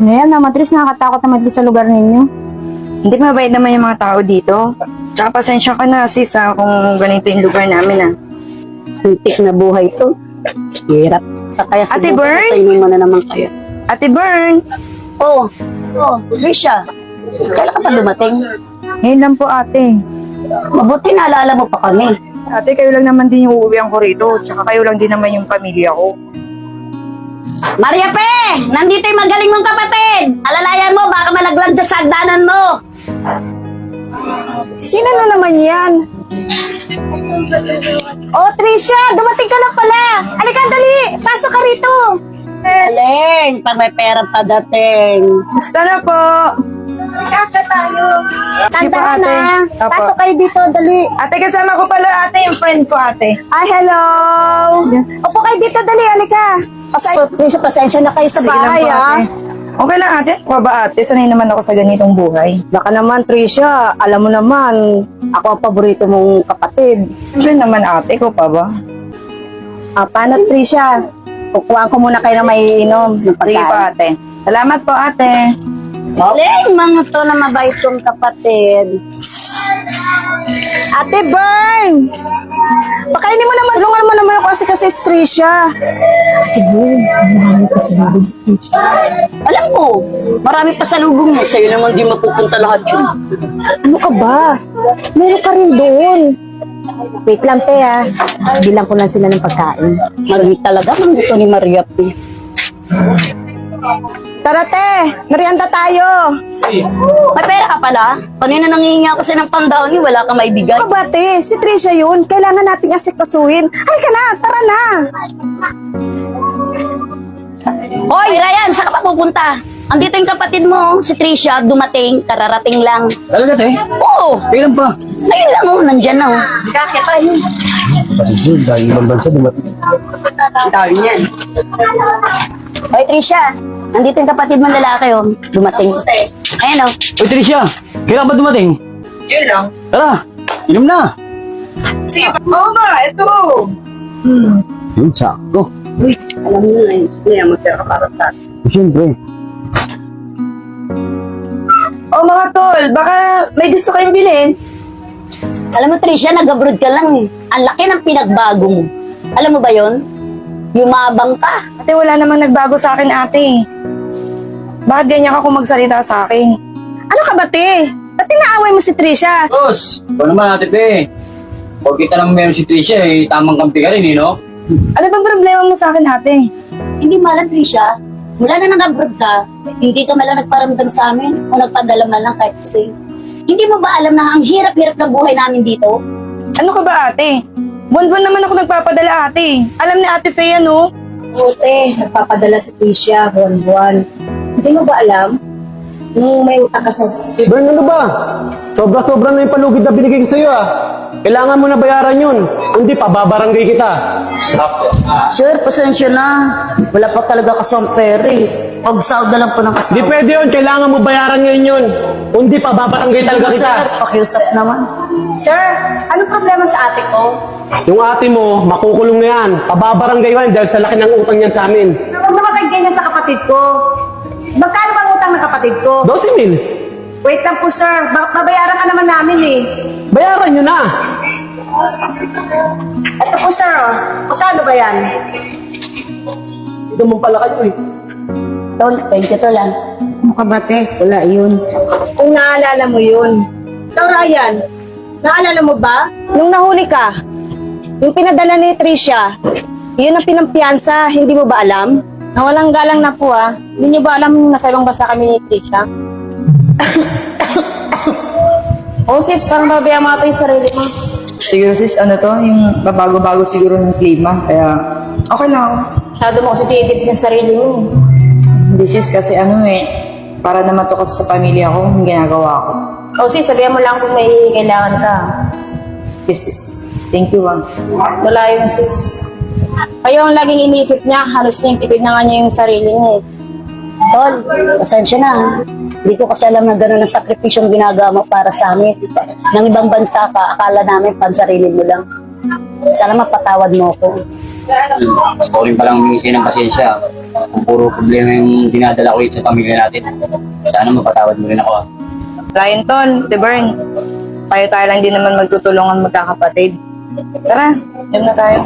Ngayon, naman, Tris, nakakatakot naman dito sa lugar ninyo. Hindi mabait naman yung mga tao dito. Tsaka pasensya ka na sis kung ganito yung lugar namin Hintik na buhay to. Hirap. Sa kaya Ate siguro, Bern? tayo mo na naman kayo. Ate Bern! Oh, Risha. Kailan ka pa dumating? Ngayon lang po ate. Mabuti naalala mo pa kami. Ate, kayo lang naman din yung uuwihan ko rito. Tsaka kayo lang din naman yung pamilya ko. Maria Pe! Nandito yung magaling mong kapatid! Alalayan mo, baka malaglag sa sagdanan mo! Sino na naman yan? Oh, Trisha! Dumating ka na pala! Halika, dali! Pasok ka rito! Aling, pag may pera pa dating. Basta na po. Kaka tayo! Sige po, Tandaan ate. na! Apo. Pasok kayo dito, dali! Ate, kasama ko pala ate, yung friend ko ate. Ay, hello! Opo kayo dito, dali! Halika! Trisha, pasensya na kayo sa Sige lang bahay, po, ha? ate. Okay lang ate. Kuha ba ate? Sanay naman ako sa ganitong buhay. Baka naman, Tricia, alam mo naman, ako ang paborito mong kapatid. Sure naman ate, ko pa ba? Paano, Tricia? Kukuhaan ko muna kayo ng maiinom ng Sige po pagkain. ate. Salamat po ate. Aling, mga to na mabait kong kapatid. Ate Bern! Pakainin mo naman, tulungan mo naman ako kasi Trisha. Ate Bern, marami pa sa bahay si Trisha. Alam mo, marami pa sa lubong mo. Sa'yo naman di mapupunta lahat yun. Ano ka ba? Meron ka rin doon. Wait lang, te, ha? Bilang ko lang sila ng pagkain. Marami talaga mang gusto ni Maria P. Tara, te! Merienda tayo! May pera ka pala? Kanina nangihingi ako sa ng pandaon ni wala kang maibigay. Ano ba, te? Si Trisha yun. Kailangan nating asikasuhin. Halika na! Tara na! Hoy, Ryan, saan ka pa pupunta? Andito yung kapatid mo, si Tricia, dumating, kararating lang. Talaga, te? Oo, Kailan pa? ngayon lang oh, nandyan na oh. Kakit tayo. Patid, dahil ibang bansa dumating. Dahil yan. Hoy, Tricia, nandito yung kapatid mo lalaki oh, dumating. Ayan oh. Uy, Tricia! Kailan ba dumating? Yun lang. Tara! Inom na! Sige pa. Oo ba? Ito. Yun, sakto. Uy, alam mo na yun, kaya magpera ka para sa atin. Siyempre. Oh mga tol, baka may gusto kayong bilhin. Alam mo, Tricia, nag-abroad ka lang eh. Ang laki ng pinagbago mo. Alam mo ba yon? Yumabang ka. Ate, wala namang nagbago sa akin ate. Bakit ganyan ka kung magsalita sa akin? Ano ka ba, te? Ba't inaaway mo si Trisha? Boss! Ito naman ate, pe. Huwag kita naman meron si Tricia, tamang kampi ka rin, no? Ano bang problema mo sa akin ate? Hindi malam, Tricia. Mula na nag-abroad ka, hindi ka malang nagparamdam sa amin o nagpadala man lang kahit kasi. Hindi mo ba alam na ang hirap-hirap ng buhay namin dito? Ano ka ba ate? Buwan-buwan naman ako nagpapadala ate. Alam ni ate Fea no? Ote, nagpapadala si Trisha buwan-buwan. Hindi mo ba alam? Nung may utang ka sa... Bern, ano ba? Sobra-sobra na yung palugid na binigay ko sa'yo Kailangan mo na bayaran yun. Hindi pa, babarangay kita. Sir, pasensya na. Wala pa talaga kasi ang pera eh. Pag-sahod na lang po ng kasama. Di pwede yun, kailangan mo bayaran ngayon yun. Hindi pa, babarangay talaga kita. Sir, pakiusap naman. Sir, anong problema sa ate ko? Yung ate mo, makukulong na yan. Pababarangay yan dahil sa laki ng utang niyan sa amin. Huwag naman kayo ganyan sa kapatid ko. Magkano bang utang ng kapatid ko? 12,000. Wait lang po, sir. Babayaran ka naman namin eh. Bayaran nyo na. Ito po, sir. Oh. Magkano ba yan? Ito mo pala kayo Tol, thank you, Tol. Ano ka ba, te? Wala yun. Kung naalala mo yun. Ikaw, Ryan, naalala mo ba? Nung nahuli ka, yung pinadala ni Trisha, yun ang pinampiyansa, hindi mo ba alam? Nawalang galang na po Hindi niyo ba alam nasa ibang bansa kami ni Trisha? Oh sis, parang babayaan mo ata yung sarili mo. Siguro sis, ano to? Yung babago-bago siguro ng klima. Kaya okay lang ako. Masyado mo kasi titip yung sarili mo. Hindi sis, kasi para naman to kasi sa pamilya ko, yung ginagawa ko. Oh sis, sabihan mo lang kung may kailangan ka. Yes sis. Thank you Wala yun sis. Kayo ang laging iniisip niya, halos niya yung tipid na nga niya yung sarili niya eh. Tol, pasensya na. Hindi ko kasi alam na gano'n ang sakripisyong ginagawa mo para sa amin. Nang ibang bansa ka, akala namin pansarili mo lang. Sana mapatawad mo ko. Gusto ko rin palang humingi sa'yo ng pasensya. Kung puro problema yung dinadala ko sa pamilya natin. Sana mapatawad mo rin ako. Wala yun, Tol. Di Bern. Tayo lang din naman magtutulungan magkakapatid. Tara, yun na tayo.